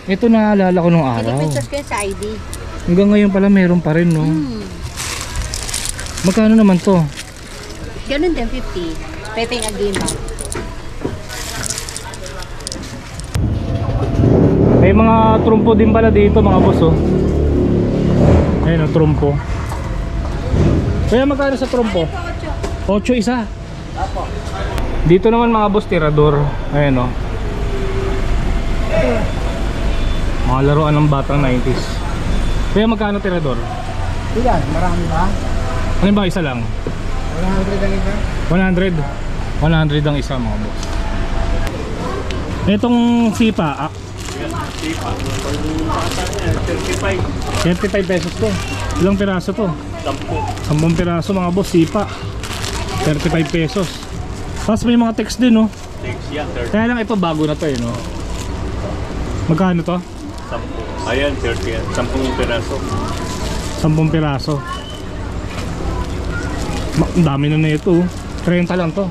Ito naalala ko nung araw. Pesos kayo sa ID. Hanggang ngayon pala meron pa rin, no? Magkano naman to? Ganun din, 50. Pepeng Agima. May mga trumpo din pala dito mga boss, oh. Ayun, trumpo. Kaya magkano sa trumpo? 8 isa. Dito naman mga boss, tirador. Ayun, oh. Mga laruan ng batang 90s. Kaya magkano tirador? Ilan? Marami ba? Ano ba, isa lang? 100 ang isa? 100. 100 ang isa mga boss. Itong sipa, Sipa. 35. 35 pesos to. Ilang piraso to? 10 piraso mga boss, sipa. 35 pesos. Tapos may mga text din, no? Text yan, 30. Kaya lang ito bago na to, no? Magkano to? 10. Ayan, 30 yan. 10 piraso. 10 piraso. Ang dami na ito, oh. 30 lang to.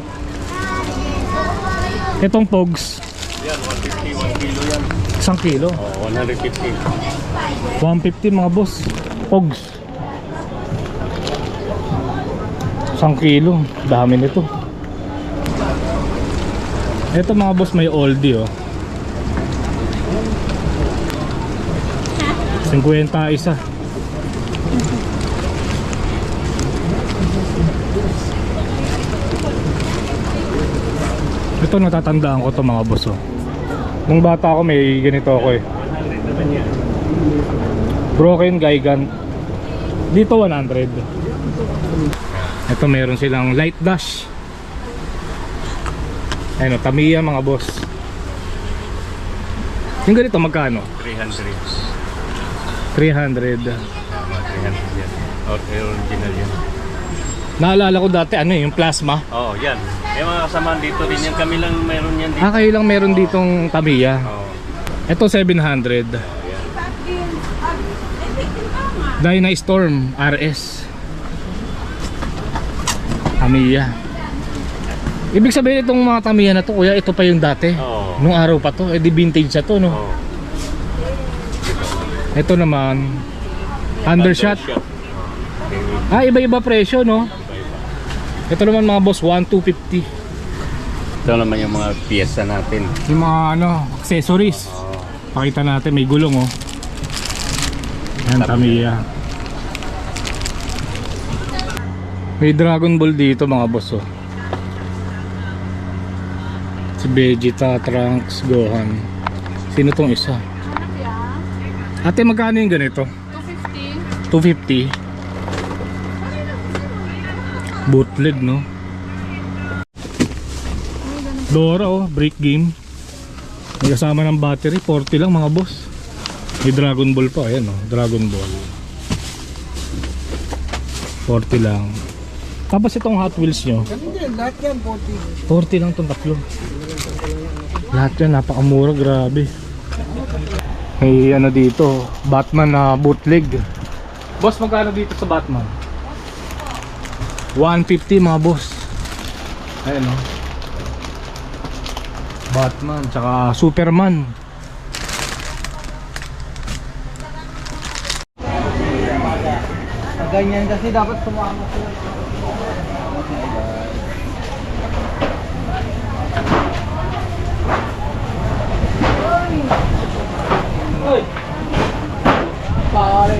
Itong pogs, Yan, 150, 1 kilo yan. 1 kilo. Oh, 150. 150 mga boss. Pogs 1 kilo. Dami nito. Ito mga boss may oldie, oh. 50 isa. Ito natatandaan ko to mga boss, oh. Nung bata ako may ganito ako, eh. Broken Gigant. Dito 100. Ito meron silang light dash. Ayun, Tamiya mga boss. Yung ganito magkano? 300. 300. 300 yan. Original yan. Naalala ko dati ano yung plasma. Oh, yan. May mga kasamaan dito rin yan. Kami lang meron yan dito. Kayo lang meron ditong Tamiya. Oh, Ito 700. Dynastorm RS. Tamiya. Ibig sabihin itong mga Tamiya na to, kuya, ito pa yung dati. Oo. Nung araw pa to, di vintage na to, no? oh. Ito naman undershot. Iba-iba presyo, no? Ito naman mga boss, 1,250. Ito naman yung mga piyesa natin. Yung mga accessories. Pakita natin, may gulong, oh. Yan, Tamiya. May Dragon Ball dito mga boss, oh. Si Vegeta, Trunks, Gohan. Sino tong isa? Ate, magkano yung ganito? 250. 250. Bootleg, no? Dora, oh, break game. May kasama ng battery, 40 lang mga boss. May Dragon Ball pa, ayan, oh, Dragon Ball. 40 lang. Tapos itong Hot Wheels nyo, Ganun din, lahat yan, 40. 40 lang itong tatlo. Lahat yan, napakamura, grabe. May ano dito, Batman na bootleg. Boss, magkano dito sa Batman? 150 mga boss. Ayan, oh. Batman, tsaka Superman. Ganyan kasi dapat sumama sila. Oy! Pare,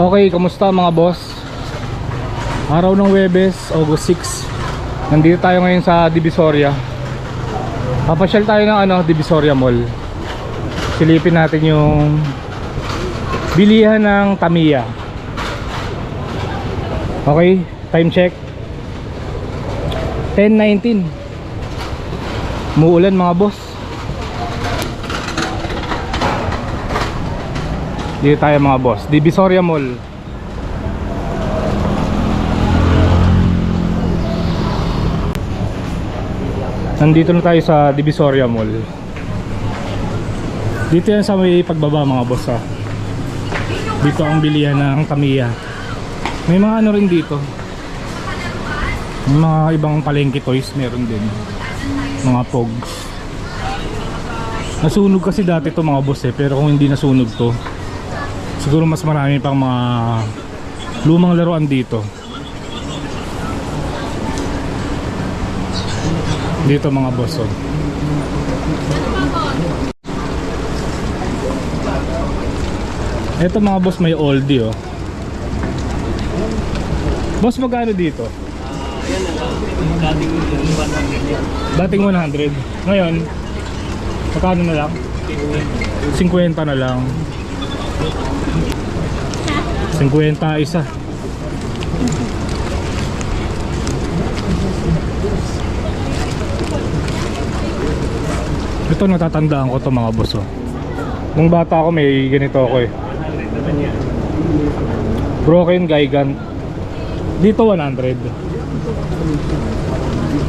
Okay, kamusta mga boss? Araw ng Huwebes, August 6. Nandito tayo ngayon sa Divisoria. Papasyal tayo ng Divisoria Mall. Silipin natin yung bilihan ng Tamiya. Okay, time check 10:19. Muulan mga boss. Dito tayo mga boss, Divisoria Mall. Nandito na tayo sa Divisoria Mall. Dito yan sa may pagbaba mga boss ha. Dito ang bilihan ng Tamiya. May mga ano rin dito. May mga ibang palengke toys meron din. Mga pogs. Nasunog kasi dati to mga boss eh. Pero kung hindi nasunog to, siguro mas marami pang mga lumang laruan dito. Dito mga boss oh. Ito mga boss may oldie oh. Boss magkano dito? Yan lang. Dating 100 yan. Dating 100. Ngayon magkano na lang? 50 na lang. 50 isa. Ito natatandaan ko to mga boss oh. Nung bata ako may ganito ako eh. Broken Gigant. Dito 100.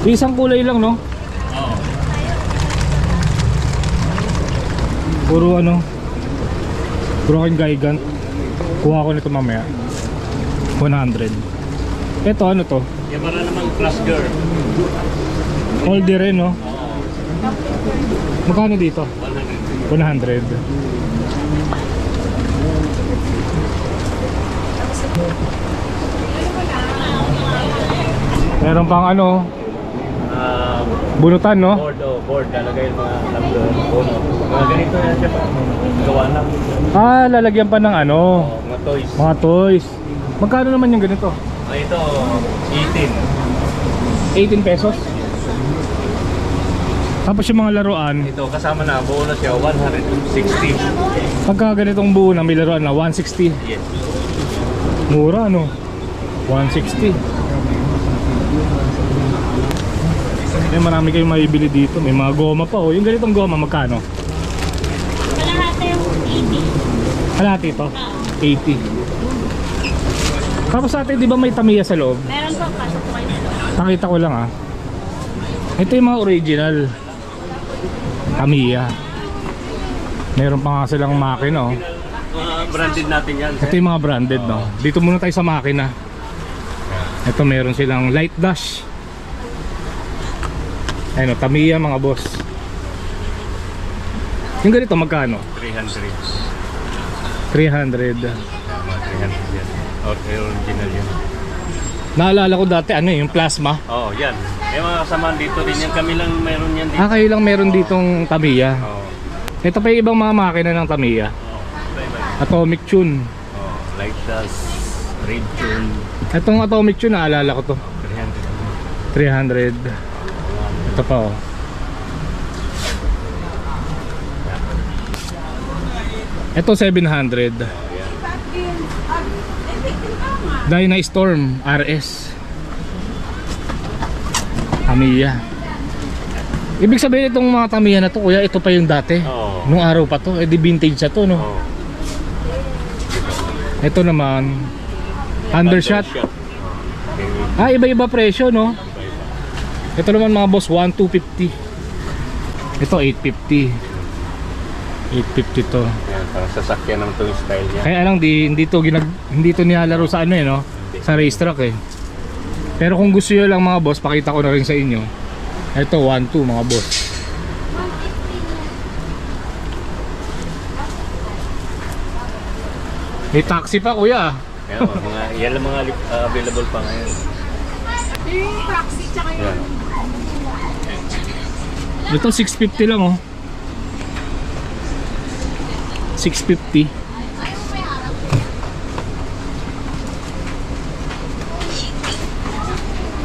Isang kulay lang no? Oo. Puro ano Broken Gigant. Kuha ko nito mamaya 100. Ito ano to? Yan para naman Crush Girl. Oldie rin no? Magkano dito? 100. 100. Meron pang ano bunutan no? Board, board. Lalagay yung mga number. Mga ganito yan siya. Gawa na. Ah, lalagyan pa ng ano Mga toys. mga toys. Magkano naman yung ganito? Ito, 18. 18 pesos. Tapos yung mga laruan, Ito, kasama na. Buo na siya. 160. pagka ganitong buo na may laruan na 160. Yes. Mura no? 160. May marami kayong maibili dito. May mga goma pa oh. Yung ganitong goma magkano? Kalahati yung 80. Kalahati ito? 80. Tapos sa atin di ba may Tamiya sa loob? Meron po, pasok po kayo. Nakita ko lang ah. Ito yung mga original Tamiya. Meron pa nga silang makina oh. Mga branded natin yan. Ito yung mga branded no. Dito muna tayo sa makina. Ito meron silang light dash. Ayun o, Tamiya mga boss. Yung ganito magkano? 300. 300. 300 yan. Original yan. Naalala ko dati ano yung plasma. Oo, yan. May mga kasamaan dito rin yan. Kami lang meron yan dito. Ah, kayo lang meron ditong Tamiya. Oo. Ito pa yung ibang mga makina ng Tamiya. Iba-iba. Atomic Tune. Oo, Light Dust, Red Tune, Itong Atomic Tune naalala ko to. 300. 300. Ito pa oh. Ito 700. Dynastorm RS Tamiya. Ibig sabihin itong mga Tamiya na to kuya, ito pa yung dati. Oo. Nung araw pa to, di vintage sa to no. Oo. Ito naman Undershot. Okay. Ah, iba-iba presyo no. Ito naman mga boss 1,250. Ito 850. 850 to. Yan, parang sasakyan ng itong style niya. Kaya lang hindi to nilalaro sa ano eh no, sa racetrack eh. Pero kung gusto niyo lang mga boss, pakita ko na rin sa inyo. Ito 1,2 mga boss. May taxi pa kuya. Yan, yan lang mga available pa ngayon. Yung taxi tsaka Yan. Ito 650 lang oh. 650.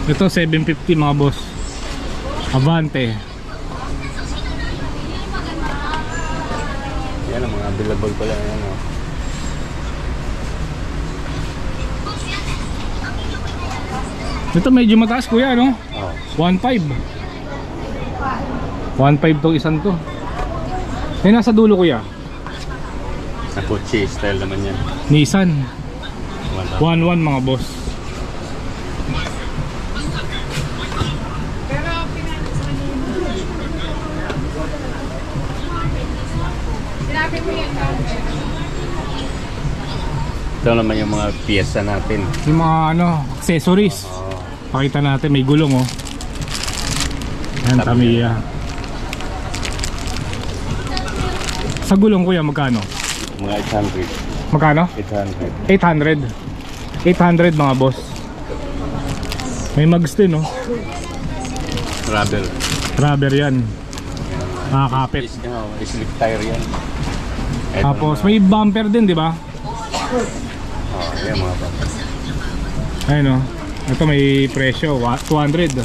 Ito 750 mga boss. Avante. Yan ang mga available pala. Yan, oh. Ito medyo mataas kuya no? Oh. 1.5. 1.5 tong isang to. May nasa dulo kuya. Sa Kotse style naman yan. Nissan. 1,000. 1.1 mga boss. Ito naman yung mga piyesa natin. Yung mga ano, accessories. Pakita natin, may gulong oh. Yan, Tamiya. Sa gulong kuya, magkano? Mga 800. Magkano? 800. 800. 800 mga boss. May mags din oh. Rubber. Rubber yan. Nakakapit. Slip tire yan. Ito Tapos naman. may bumper din, di ba? Yan mga pa. Ayun oh. Ito may presyo, 200.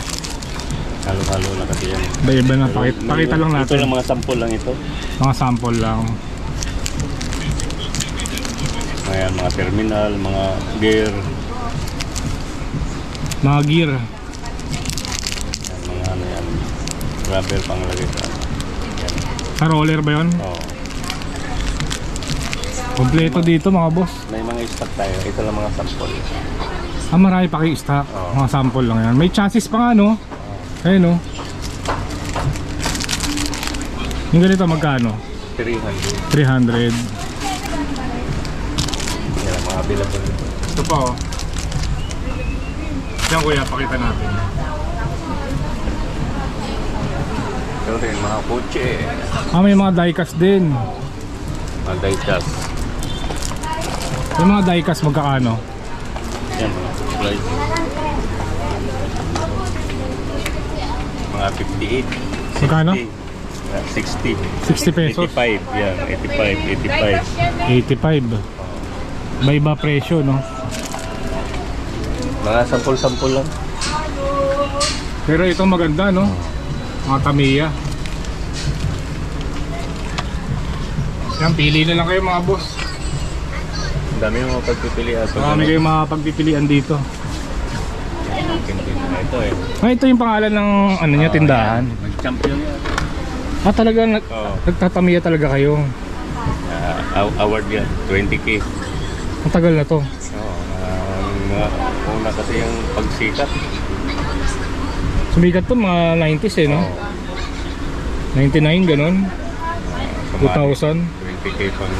Halo-halo na kasi yan. Iba na, pakita lang Ito natin. lang mga sample lang ito. Mga sample lang. Ayan, mga terminal, mga gear, Mga gear. mga ano yan. Rubber panglagay sa ano. Yan. Sa roller ba yun? Oh. Kompleto dito mga boss. May mga stock tayo. Ito lang mga sample. Marami pa kayo stock. Oo. Mga sample lang yan. May chassis pa nga no? Ayun oh. Yung ganito magkano? 300. 300. Yan ang mga available. Ito pa oh. Yan kuya, pakita natin. Ito rin, mga kotse. May mga diecast din. Mga diecast. Yung mga diecast magkakano? Yan, mga supply. Mga 58. Magkano? 60. 60 pesos. 85. Yan, 85. 85. Iba-iba presyo no? Mga sample-sample lang. Pero ito maganda no? Mga Tamiya. Yan, pili na lang kayo mga boss. Ang dami yung mga pagpipilian. Marami kayong mga pagpipilian dito. Ito eh. Ito yung pangalan ng ano niya, tindahan. Nag-champion yan. Talagang Oo. nagtatamiya talaga kayo. Award yan, 20K. Ang tagal na to. Oo, una kasi yung pagsikat. Sumikat to mga 90s eh no? Oo. 99 ganun. Sumali. 2000. 20K pang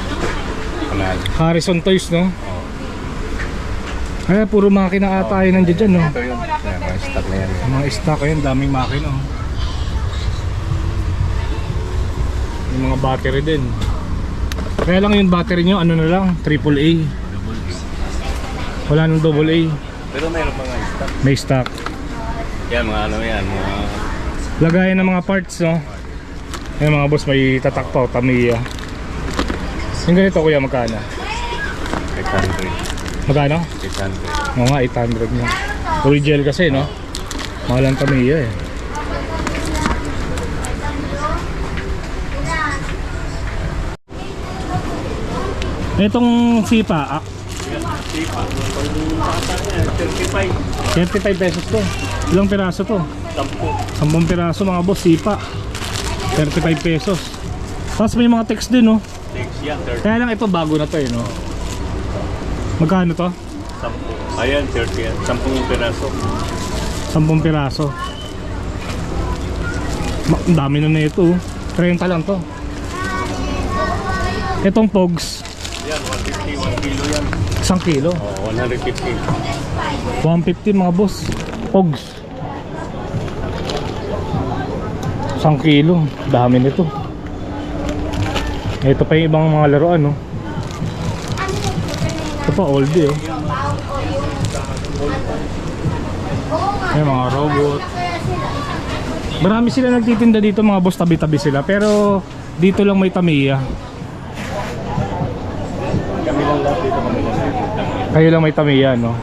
panalo. Harrison Toys no? Oo. Kaya puro makina ata yun nandiyan dyan no? Ito yun. Yan, mga stock na yan. Mga stock ayun, daming makina oh. Yung mga battery din. Kaya lang yung battery nyo ano na lang, AAA. Wala nang AA. Pero mayroon mga stock. May stock. Yan, mga ano yan. Mga Lagayan ng mga parts no? Yung mga boss may tatak pa, Tamiya. Yung ganito kuya magkano? 800. Magkano? 800. Oo nga, 800 na. Original kasi no? Mahal ang Tamiya eh. Itong sipa, Yan, sipa. Pang 35. 35 pesos to. Ilang piraso to? 10. 10 piraso mga boss, sipa. 35 pesos. Tapos may mga text din no? Next yan, 30. Kaya lang ito bago na to eh no? Magkano to? 10. Ayan, 30 yan. 10 peraso. 10 piraso. Ang dami na na ito. 30 lang to. Itong Pogs, Yan, 150, 1 kilo yan. 1 kilo. Oh, 150. 150 mga boss. Pogs. 1 kilo. Dami nito. Ito pa yung ibang mga laruan no. Ito pa oldie oh. May mga robot. Marami sila nagtitinda dito mga boss, tabi-tabi sila. Pero dito lang may Tamiya. Kami lang lahat dito, kami lang dito. Kayo lang may Tamiya no.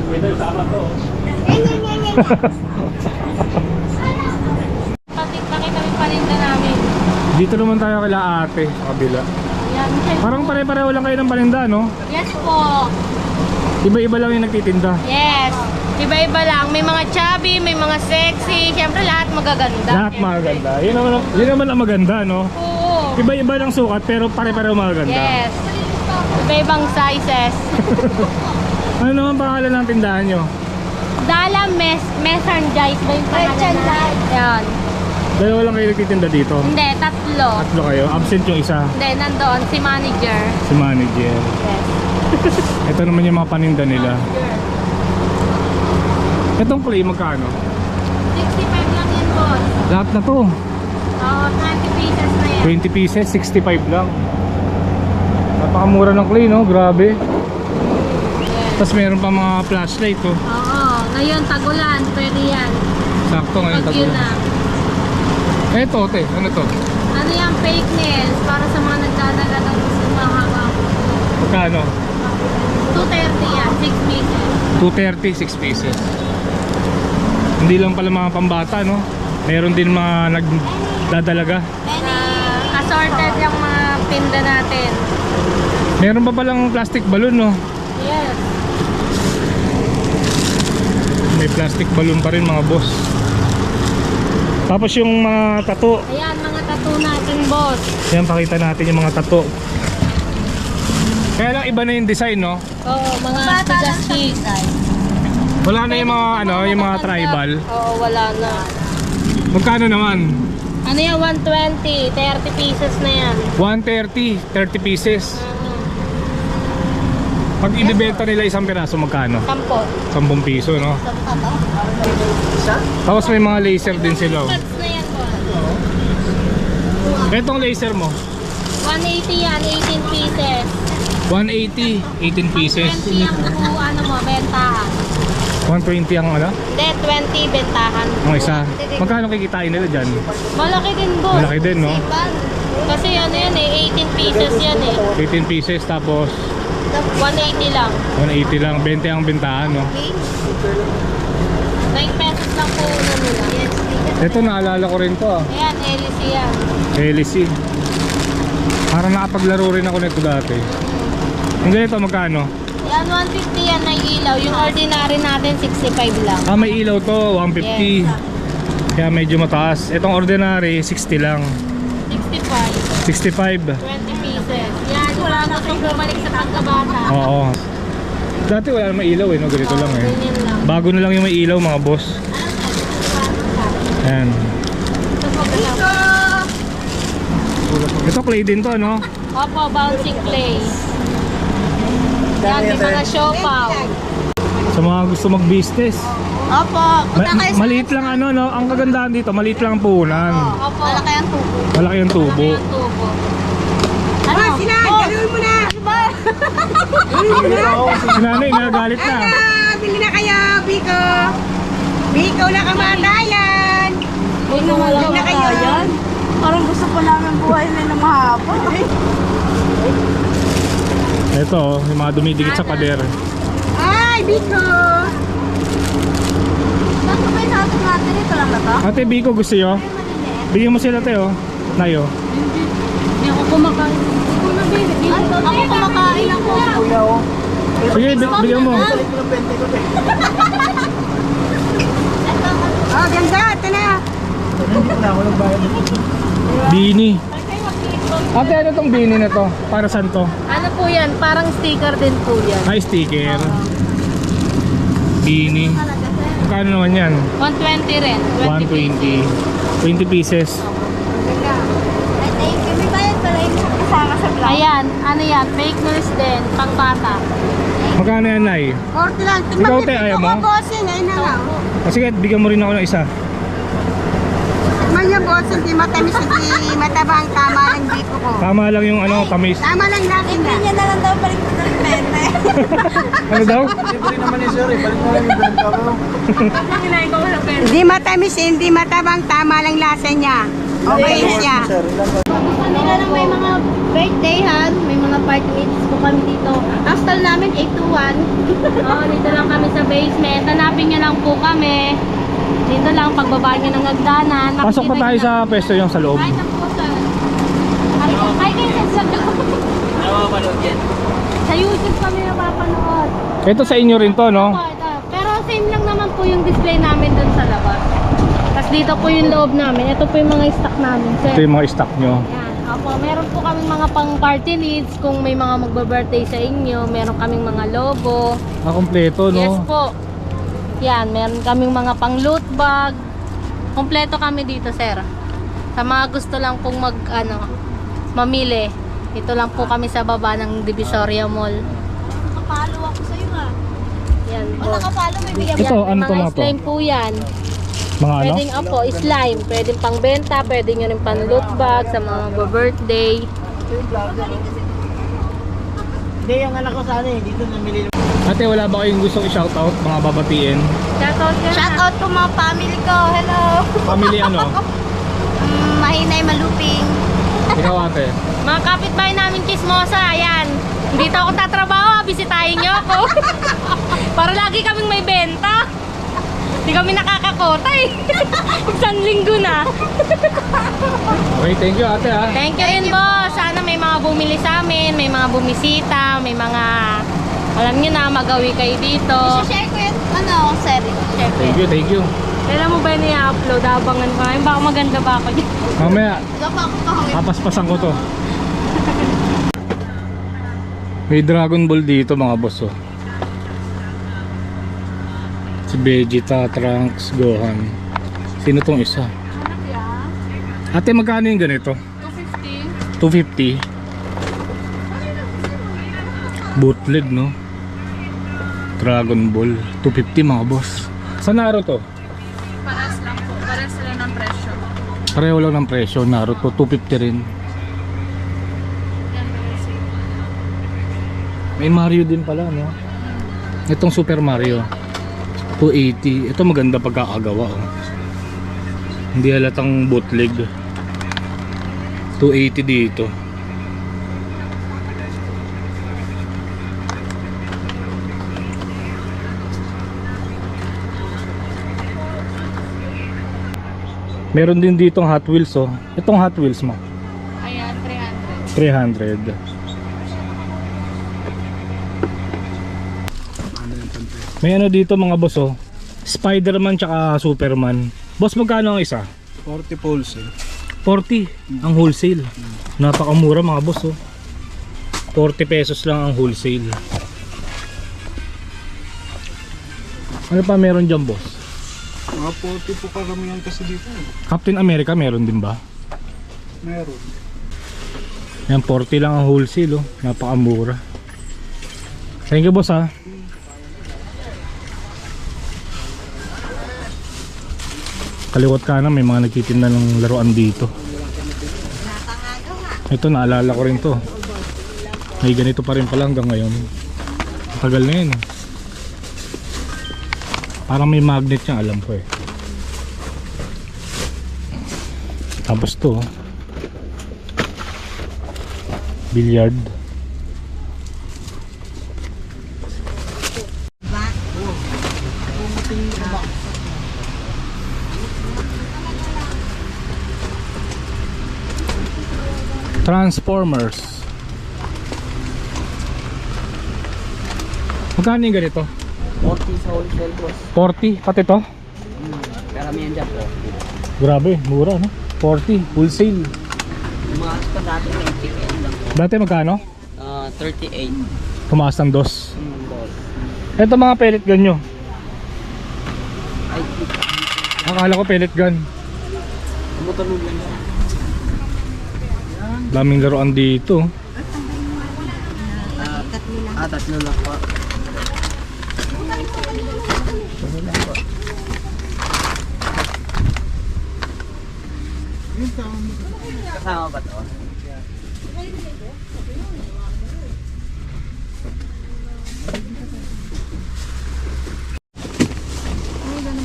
Ito sama to. Pakita rin paninda namin. Dito naman tayo kila ate sa kabila. Yan. Parang pare-pareho lang kayo ng paninda no. Yes po. Iba-iba lang yung nagtitinda. Yes. Iba-iba lang. May mga chubby, may mga sexy. Siyempre lahat magaganda. Lahat maganda. Yun naman ang maganda no. Oo. Iba-iba lang sukat pero pare-pareho maganda. Yes. Iba-ibang sizes. Ano naman pangalan ng tindahan nyo? Dala merchandise ba yung pangalan na? Yan. Dalawa lang kayo nagtitinda dito? Hindi, tatlo. Tatlo kayo? Absent yung isa? Hindi, nandoon si manager. Si manager. Yes. Ito naman yung mga paninda nila. Itong clay magkano? 65 lang yan, boss. Lahat na to. Oo, 20 pieces na yan. 20 pieces, 65 lang. Napakamura ng clay, no? Grabe. Tapos meron pa mga flashlight, oh. Oo, ngayon tagulan, pwede yan. Sakto ngayon Pag yun tagulan. na. Eto, te, ano to? Ano yan, fake nails, para sa mga nagdadala ng gusto mahaba. Magkano? 230 yan, 6 pieces. 230, 6 pieces. Hindi lang pala mga pambata, no? Meron din mga nagdadalaga. Assorted yung mga pinda natin. Meron pa palang plastic balloon, no? Yes. May plastic balloon pa rin, mga boss. Tapos yung mga tattoo. Ayan, mga tattoo natin, boss. Yan, pakita natin yung mga tattoo. Kaya lang iba na yung design, no? Oo, mga suggestions. Wala na yung mga ano, yung mga tribal. Oo, wala na. Magkano naman? Ano yan, 120, 30 pieces na yan. 130, 30 pieces. Pag ibibenta nila isang piraso, magkano? 10. 10 piso, no? Tapos may mga laser din sila, oh. Cuts na yan, boss. Etong laser mo, 180 yan, 18 pieces. 180, 18 pieces. 20 ang ano mo, bentahan. 120 ang ano? Hindi, 20 bentahan. Ang isa. Magkano kikitain nila dyan? Malaki din, boss. Malaki din, no? Kasi ano yan eh, 18 pieces yan eh. 18 pieces, tapos 180 lang. 180 lang. 20 ang bentahan, no? 9 pesos lang po una nila. Ito, naalala ko rin to, ah. Ayan, LC yan. LC. Parang nakapaglaro rin ako nito dati. Yung ganito, magkano? Yan, 150 yan na ilaw. Yung ordinary natin, 65 lang. Ah, may ilaw to, 150. Yes. Kaya medyo mataas. Itong ordinary, 60 lang. 65. 65. 20 pieces. Yan, wala na itong bumalik sa pagkabata. Oo. Dati wala namang ilaw eh, no? Ganito lang eh. Ganyan lang. Bago na lang yung may ilaw, mga boss. Ayan. Ito clay din to, no? Opo, bouncing clay. Yan, may mga siopaw. Sa mga gusto mag-business. Opo, Maliit lang ano, no? Ang kagandahan dito, maliit lang ang puhunan. Opo. Malaki ang tubo. Malaki yung tubo. Malaki ang tubo. Ano? Sina, ganoon mo na! Si nanay, nagagalit na. Bili na kayo, Biko! Biko na kamatayan! Bili na kayo! Parang gusto pa namin buhay na mahaba. Ito, oh, yung mga dumidikit sa pader. Ay, Biko! Saan ko ba yung natin natin? Ito lang na to? Ate Biko, gusto nyo? Bigyan mo sila, Teo. Nayo. Hindi ako kumakain. Ako kumakain ako. Kuya, oh. Sige, bigyan mo. Ah, ganda! Ito na! Bini. Ate, ano tong bini na to? Para saan to? Ano po yan? Parang sticker din po yan. Ay, sticker. Bini. Magkano naman yan? 120 rin. 120. 20 pieces. Ay, thank you. May bayad pala yung kasama sa vlog. Ayan, ano yan? Fake news din. Pang bata. Magkano yan, Nay? 40 lang. Ikaw, te, ayaw mo? Bossing, ayun na lang. Sige, bigyan mo rin ako ng isa. Manya bossing, di matamis, di matabang. Tama lang Biko ko. Tama lang yung ano, tamis. Tama lang natin na. Yan na lang daw balik ko ng pente. Ano daw? Hindi matamis, hindi matabang. Tama lang lasa niya. Okay siya. Kanila lang may mga birthday han, may mga party meets po kami dito. Ang stall namin 821. Oo, dito lang kami sa basement. Hanapin niyo lang po kami. Dito lang, pagbaba niyo ng hagdanan. Pasok pa tayo sa pwesto yung sa loob. Ay, po sir. Ay, kayo sa loob. Sa YouTube kami napapanood. Ito sa inyo rin to, no? Opo, ito. Pero same lang naman po yung display namin dun sa labas. Tapos dito po yung loob namin. Ito po yung mga stock namin, sir. Ito yung mga stock nyo. Yan. Opo, meron po kaming mga pang party needs kung may mga magbe-birthday sa inyo. Meron kaming mga logo. Ah, kompleto, no? Yes po. Yan, meron kaming mga pang loot bag. Kompleto kami dito, sir. Sa mga gusto lang pong mamili, ito lang po kami sa baba ng Divisoria Mall. Nakapalo ako sa'yo ah. Yan O po. nakapalo, may bigyan Ito, mo. ano to Mga mga to? slime po yan. Mga ano? Pwedeng slime. Pwedeng pang benta, pwedeng nyo rin pang loot bag sa mga birthday. Hindi, yung anak ko sana eh. Dito namili. Ate, wala ba kayong gustong i-shoutout, mga babatiin? Shoutout ka na. Shout out ko mga family ko. Hello. Family ano? Mahinay maluping. Ikaw ate. Mga kapitbahay namin chismosa, ayan. Dito ako tatrabaho, bisitahin nyo ako. Para lagi kaming may benta. Hindi kami nakakakota eh. Isang linggo na. Okay, thank you ate ha. Thank you rin boss. Sana may mga bumili sa amin, may mga bumisita, may mga, alam nyo na, magawi kayo dito. Share ko yung sir. Share ko Thank yun. you, thank you. Kailan mo ba yun i-upload? Abangan ko ngayon. Baka maganda ba ako dyan? Mamaya, Wala pa ako kahangin. papaspasan ko to. May Dragon Ball dito mga boss oh. Si Vegeta, Trunks, Gohan. Sino tong isa? Ate, magkano yung ganito? 250. 250. Bootleg no? Dragon Ball 250 mga boss. Sa Naruto? Paras lang po. Paras sila ng presyo. Pareho lang ng presyo. Naruto 250 rin. May Mario din pala no? Itong Super Mario 280. Ito maganda pagkakagawa oh. Hindi halatang bootleg. 280 dito. Meron din ditong Hot Wheels oh. Itong Hot Wheels mo Ayan, 300. 300. May ano dito mga boss oh. Spider-Man tsaka Superman. Boss, magkano ang isa? 40 wholesale. 40 ang wholesale. Napakamura mga boss oh. 40 pesos lang ang wholesale. Ano pa meron dyan boss? Mga 40 po karamihan kasi dito. Captain America meron din ba? Meron. Yan 40 lang ang wholesale oh. Napakamura. Thank you boss ha. Kaliwat ka na, may mga nagtitinda ng laruan dito. Ito naalala ko rin to. May ganito pa rin pala hanggang ngayon. Tagal na yun. Parang may magnet niya, alam ko eh. Tapos to billiard. Transformers. Magkano yung ganito? 40 sa wholesale boss. 40 pati to? Karamihan dyan po. Grabe, mura no? 40 wholesale. Yung mga sa dati 98 lang po. Dati magkano? 38. Tumaas ng dos. Ball. Ito mga pellet gun nyo. Ay, Akala ko pellet gun. tumutunog lang siya. Daming laruan dito. Tatlo lang po. Kasama ba to?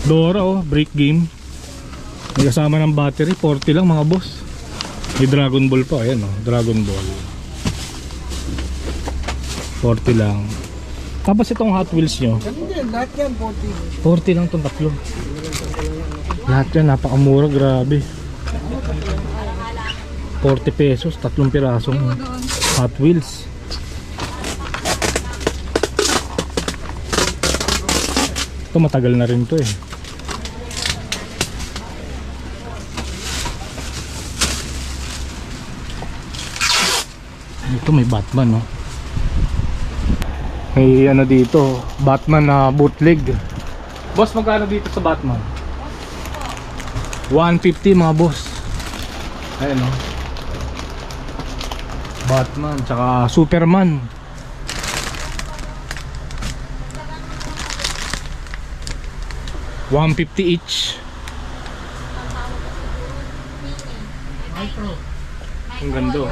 Dora oh, break game. May kasama ng battery, 40 lang mga boss. May Dragon Ball pa, ayan oh, Dragon Ball. 40 lang. Tapos itong Hot Wheels nyo, Hindi, lahat yan 40. 40 lang itong tatlo. Lahat yan, napakamura, grabe. 40 pesos, tatlong pirasong Hot Wheels. Ito matagal na rin to eh. Ito may Batman no. May ano dito, Batman na bootleg. Boss, magkano dito sa Batman? 150 mga boss. Ayan o. Batman tsaka Superman. $150 each. Ang ganda oh.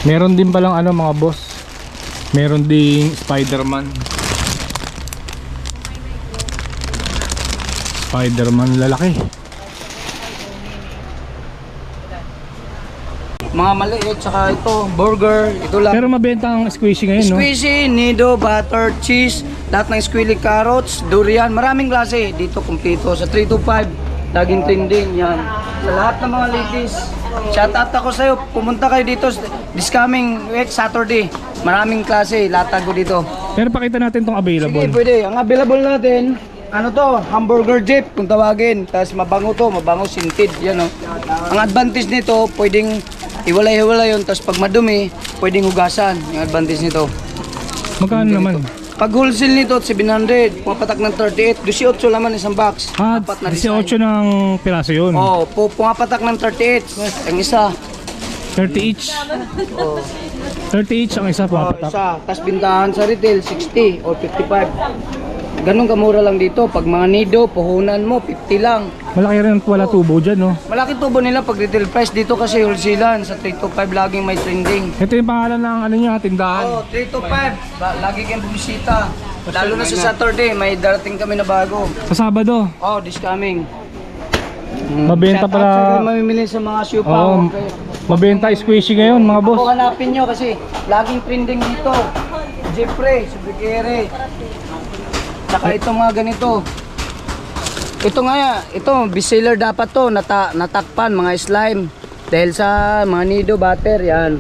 Meron din palang ano mga boss. Meron ding Spider-Man. Spider-Man lalaki. Mga maliit, tsaka ito, burger, ito lang. Pero mabenta ang squishy ngayon, no? Squishy, nido, butter, cheese, lahat ng squilly carrots, durian, maraming klase. Dito kumpleto sa 325, laging trending yan. Sa lahat ng mga ladies, shout out ako sa'yo, pumunta kayo dito this coming week, Saturday. Maraming klase, latag ko dito. Pero pakita natin tong available. Sige, pwede. Ang available natin, ano to, hamburger jeep kung tawagin. Tapos mabango to, mabango scented, yan o. Ang advantage nito, pwedeng iwalay-hiwalay yun. Tapos pag madumi, pwedeng hugasan. Yung advantage nito. Magkano naman? Pag wholesale nito, 700. Pumapatak ng 38. 18 laman isang box. Ah, Apat na design. 18 ng piraso yun. Oo, pumapatak ng 38. Ang isa. 30 each. 30 each ang isa Oo, pumapatak. isa. Tapos bintahan sa retail, 60 or 55. Ganun kamura lang dito. Pag mga nido, puhunan mo, 50 lang. Malaki rin wala tubo dyan, no? Malaki tubo nila pag retail price. Dito kasi wholesale sa 325 laging may trending. Ito yung pangalan ng ano niya, tindahan. Oh, 325. Lagi kayong bumisita. Lalo na sa Saturday, may darating kami na bago. Sa Sabado, Oh, this coming. mabenta Shout out sa pala. mamimili sa mga siopaw. Oo, mabenta squishy ngayon, mga boss. Ako hanapin nyo kasi laging trending dito. Jeffrey, Subikere. Saka itong mga ganito. Ito nga, ito, bestseller dapat to, natakpan, mga slime. Dahil sa mga nido, butter, yan.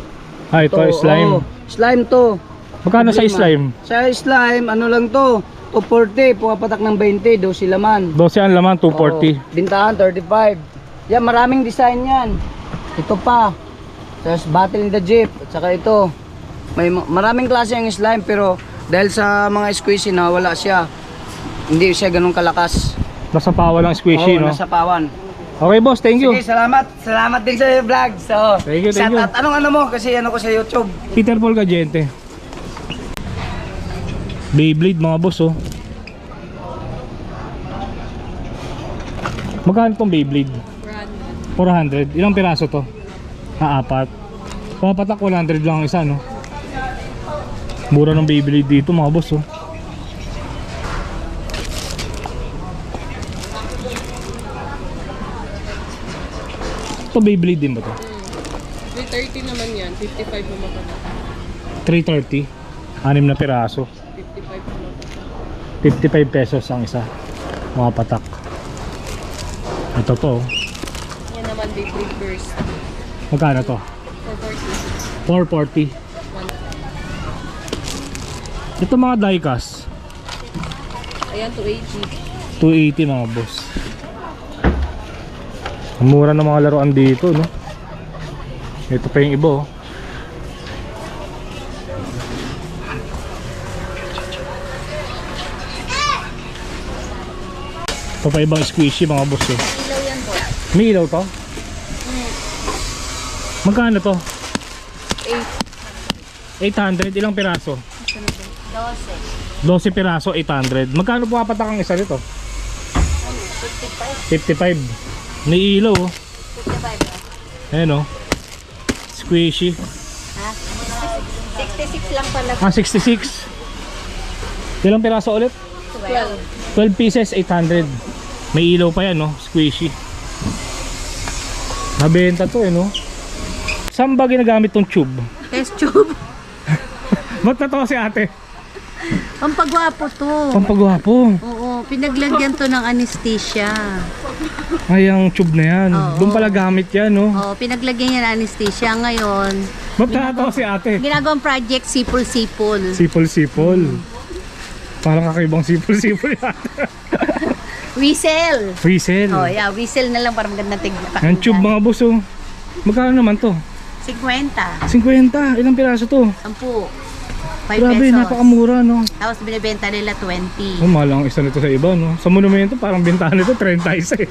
Ah, ito To, slime. oh, slime to. Magkano sa Problema. slime? Sa slime, ano lang to, 240, pumapatak ng 20, 12 laman. 12 ang laman, 240. Oo, bintahan, 35. Yan, maraming design yan. Ito pa. Tapos Battle in the Jeep, at saka ito. May maraming klase ang slime, pero dahil sa mga squishy na wala siya, hindi siya ganun kalakas. Nasa pawa lang squishy, Oo, no? nasa pawan. Okay, boss, thank you. Sige, salamat. Salamat din sa vlog. So, Thank you, thank you. shout out. Anong ano mo? Kasi ano ko sa YouTube. Peter Paul Gadiente. Beyblade, mga boss, oh. Magkano tong Beyblade? 400. Ilang piraso to? Ah, 4. Pumapatak 100 lang ang isa, no? Mura ng Beyblade dito, mga boss, oh. Ito Beyblade din ba to? 330 naman yan, 55 naman pa. 330. 6 na piraso. 55 naman pa. 55 pesos ang isa. Mga patak. Ito po. Yan naman, big burst. Magkano to? 440. 440. Ito mga diecast. Ayan, 280. 280 mga boss. Ang mura ng mga laruan dito, no? Ito pa yung iba, oh. Ito pa ibang squishy mga boss, eh. Ilaw yan po. May ilaw to? Magkano to? 800. Ilang piraso? 12 piraso, 800. Magkano po kapatak ang isa nito? 55. May ilaw, oh. 55. Ayan, oh. Squishy. Ha? 66 lang pala. Ah, 66. Ilang piraso ulit? 12 pieces, 800. May ilaw pa yan, no? Squishy. Nabenta to, eh, no? Saan ba ginagamit tong tube? Test tube. Ba't natawa si ate? Pampagwapo to. Pampagwapo. Oo, pinaglagyan to ng anesthesia. Ay, ang tube na yan. Oo. Doon pala gamit yan, no? Oo, pinaglagyan niya ng anesthesia. Ngayon, Ba't natawa si ate? ginagawang project sipol-sipol. Sipol-sipol. Parang kakaibang sipol-sipol yan. Whistle. Free sale. Oh, yeah, whistle na lang para magandang tigpa. Ang tube mga boss, oh. Magkano naman to? 50. 50. Ilang piraso to? 10. 5 Grabe, pesos. napakamura, no? Tapos binibenta nila 20. Oh, mahal ang isa nito sa iba, no? Sa monumento, parang bintahan nito, 30 isa eh.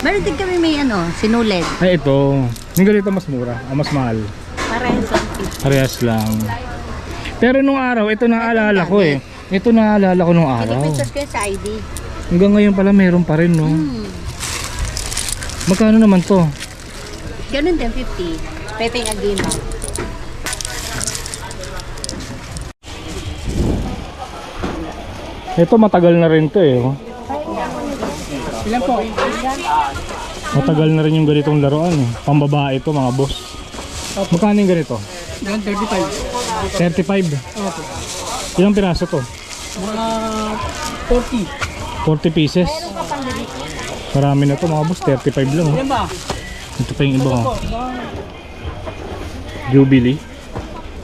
Meron din kami may sinulid. Ay, ito. Yung ganito mas mura, mas mahal. Parehas lang. Parehas lang. Pero nung araw, ito naalala ko eh. Ito naalala ko nung araw. Pinipinsas ko yun sa ID. Hanggang ngayon pala meron pa rin, no? Magkano naman to? Ganun din, 50. Pepeng Aguino. Ito matagal na rin to eh. Oh. Ilan po? Matagal na rin yung ganitong laruan eh. Pambabae ito mga boss. Magkano yung ganito? Yan, 35. 35. Opo. Ilang piraso to? Mga 40. 40 pieces. Marami na to mga boss, 35 lang. Oh. Yan ba? Ito pa yung iba oh. Jubilee.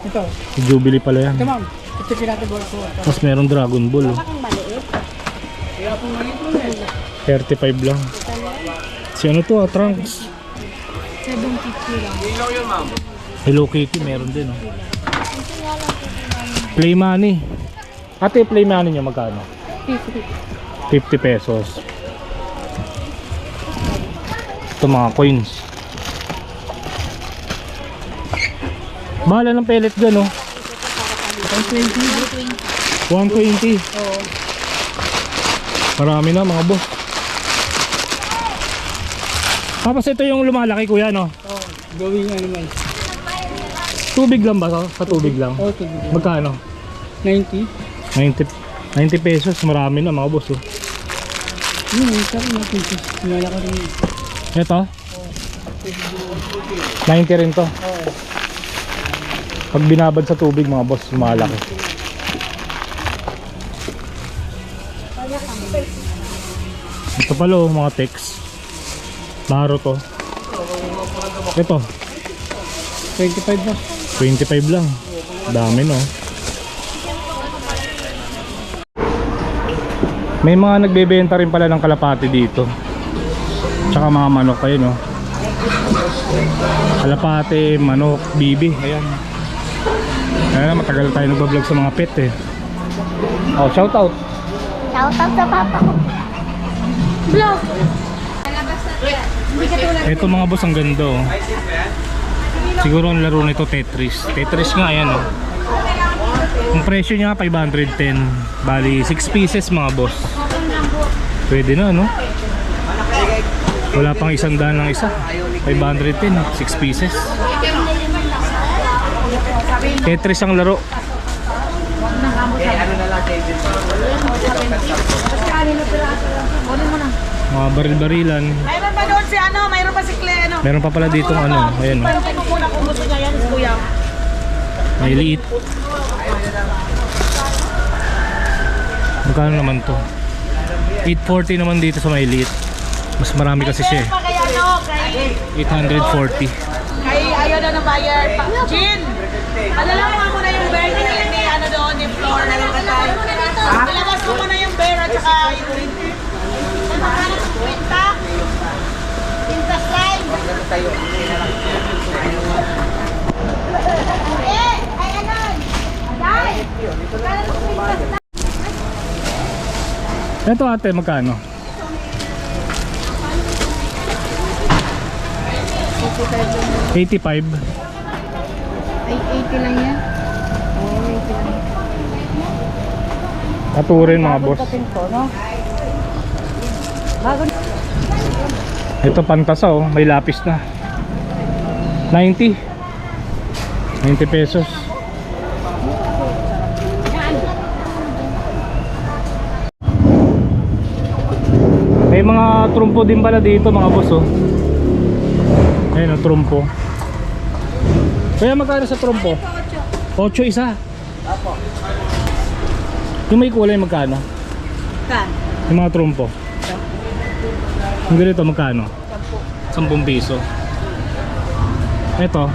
Ito. Jubilee pala yan. Ito ma'am. Ito pinatibol ko. Tapos meron Dragon Ball oh. Kaya po ngayon po eh. 35 lang. Si ano to Trunks? 750 lang. Hello Kitty meron din oh. Play money. Ate, play money niya magkano? 50 pesos. Ito mga coins. Bahala ng pellet dyan oh. 120. Marami na mga boss. Tapos ito yung lumalaki kuya no? Gawing animal. Tubig lang ba to? Sa tubig lang? Oh, ito. Magkano? 90. 90 pesos. Marami na mga boss oh. Yun, ito rin natin. Sinala ko rin. Ito? 90 rin to. Pag binabad sa tubig mga boss, lumalaki. Ito pala oh, mga text. Baro to. Ito, 25 ba? 25 lang. Dami no. May mga nagbebenta rin pala ng kalapati dito. Tsaka mga manok kayo no. Kalapati, manok, bibi. Ayan. Ayan, matagal tayo nagbablog sa mga pet eh. Oh, shout out. Shoutout sa papa ko. Vlog. Ito mga boss, ang ganda oh. Siguro ang laro nito Tetris. Tetris nga ayan oh. Ang presyo niya 510. Bali 6 pieces mga boss. Pwede na no. Wala pang 100 ng isa. 510, 6 pieces. Tetris ang laro. Mga baril-barilan. Mayroon pa doon si mayroon pa si Cleno. Meron pa pala ditong ano, ayan oh. Pero ko muna kung gusto niya yan, kuya. May liit. Magkano naman to? 840 naman dito sa may liit. Mas marami kasi siya eh. Kay 840. ayaw na ng buyer. Jin! Padala mo muna yung bear ni doon, ni Flor. Ilabas mo muna yung bear at saka yung pinta. Pinta slime. Ay, ano? Aday! Ito ate, magkano? 85. Ay, 80 lang yan. Katurin mga boss. Ito pantasa oh, may lapis na. 90 pesos. May mga trumpo din pala dito mga boss oh. Ayun oh, trumpo. Kaya magkano sa trumpo? 8 isa. Yung may kulay magkano? Kan. Yung mga trumpo. Yung ganito magkano? 10 piso. Ito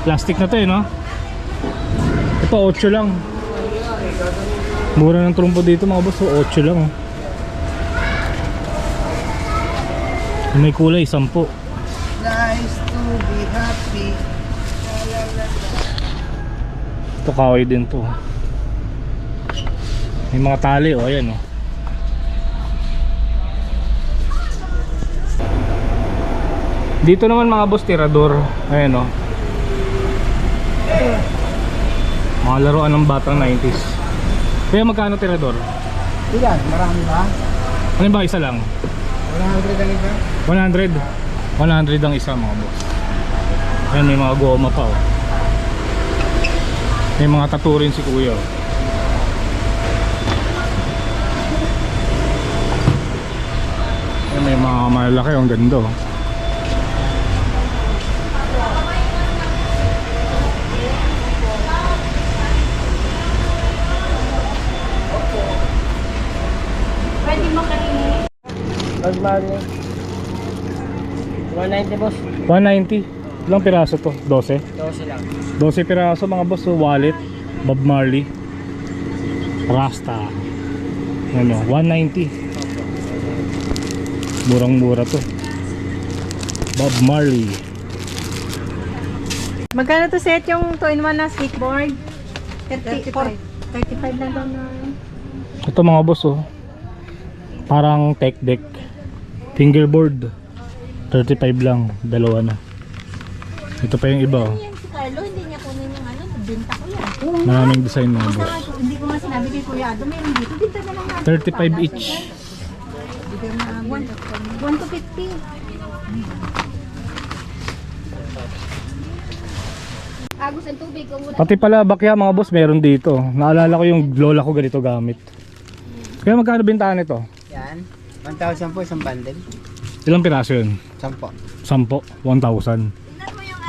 plastic na to eh no? Ito 8 lang. Mura ng trumpo dito mga boss, 8 lang oh. Yung may kulay 10. Nice to be happy. Ito kahoy din to. May mga tali oh, ayan oh. Dito naman mga boss, tirador. Ayan oh. Mga laruan ng batang 90s. Kaya magkano tirador? Yan, marami ba? Ano ba isa lang? 100 ang isa. 100. 100 ang isa mga boss. Ayan, may mga goma pa oh. May mga tattoo rin si kuya oh. Ayan, may mga malaki, ang ganda oh. Pwede mo kanina. Rosemary. 190 boss. 190. Ilang piraso to? 12? 12 lang. 12 piraso mga boss. So, wallet, Bob Marley, Rasta. Ano, 190. Murang-mura to. Bob Marley. Magkano to set yung 2-in-1 na skateboard? 35 lang daw na. Ito mga boss oh. Parang tech deck. Fingerboard. 35 lang. Dalawa na. Ito pa yung iba oh. Yan si Carlo, hindi niya kunin yung ano, binta ko yan. Maraming design mga boss. Hindi ko nga sinabi kay Kuya Ado, meron dito. Binta na lang natin. 35 each. 1 to 50. Agos ang tubig. Pati pala bakya mga boss meron dito. Naalala ko yung lola ko ganito gamit. Kaya magkano bintahan nito? Yan. 1,000 po isang bundle. Ilang piraso yun? 10. 10, 1,000.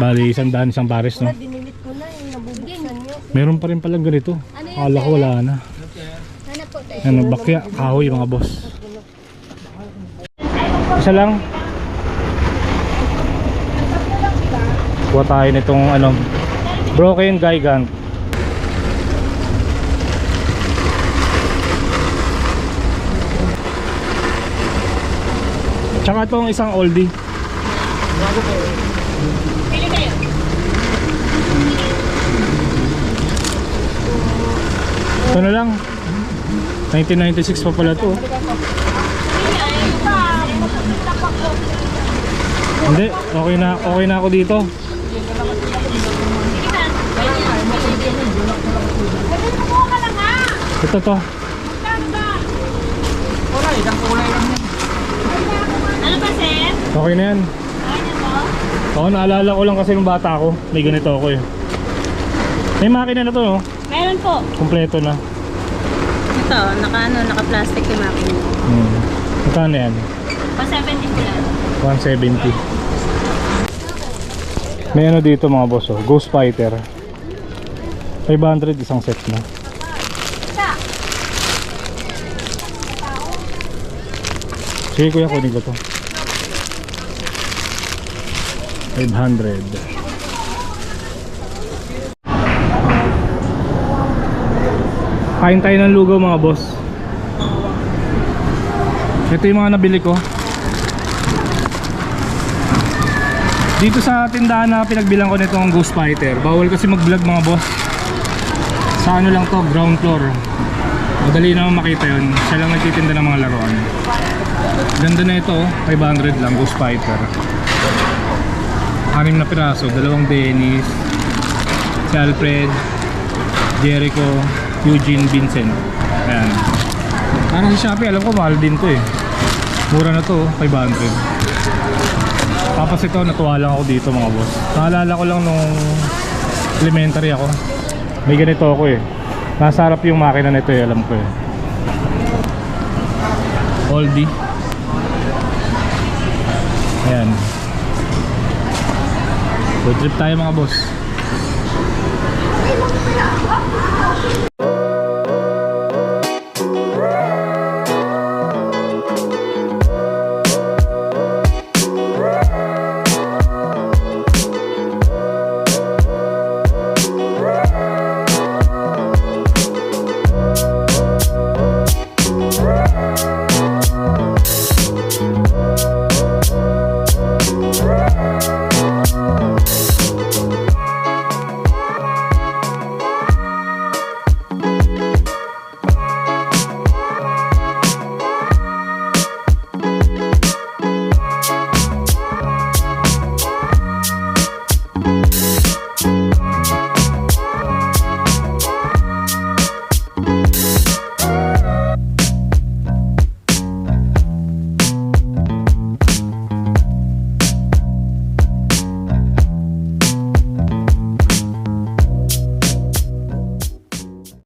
Bali, 100 isang pares no? Dinilit ko na yung nabubuksan nyo. Meron pa rin palang ganito. Akala ko wala na. Hanap po tayo. Ano, bakya, kahoy mga boss. Isa lang. Kuha tayo nitong ano, broken gigant. Tsaka itong isang oldie. Ito na lang. 1996 pa pala to. Hindi, okay na ako dito. Ito to. Ano ba, sir? Okay na yan. Oo, naalala ko lang kasi nung bata ako. May ganito ako eh. May makina na to no? Meron po. Kompleto na. Ito, naka-plastic yung makina. Magkano yan? Pa 70 sila. 170. May ano dito mga boss oh, Ghost Fighter. 500 isang set na. Sige kuya, kunin ko to. 500. Kain tayo ng lugaw mga boss. Ito yung mga nabili ko. Dito sa tindahan na pinagbilang ko nitong Ghost Fighter. Bawal kasi mag-vlog mga boss. Sa ano lang to, ground floor. Madali naman makita yun. Siya lang nagtitinda ng mga laruan. Ganda na ito, 500 lang, Ghost Fighter. 6 na piraso, 2 Dennis, si Alfred, Jericho, Eugene, Vincent. Ayan. Parang sa Shopee, alam ko mahal din to eh. Mura na to, 500. Tapos ito, natuwa lang ako dito mga boss. Naalala ko lang nung elementary ako. May ganito ako eh. Nasa harap yung makina nito eh, alam ko eh. Oldie. Ayan. Road trip tayo mga boss.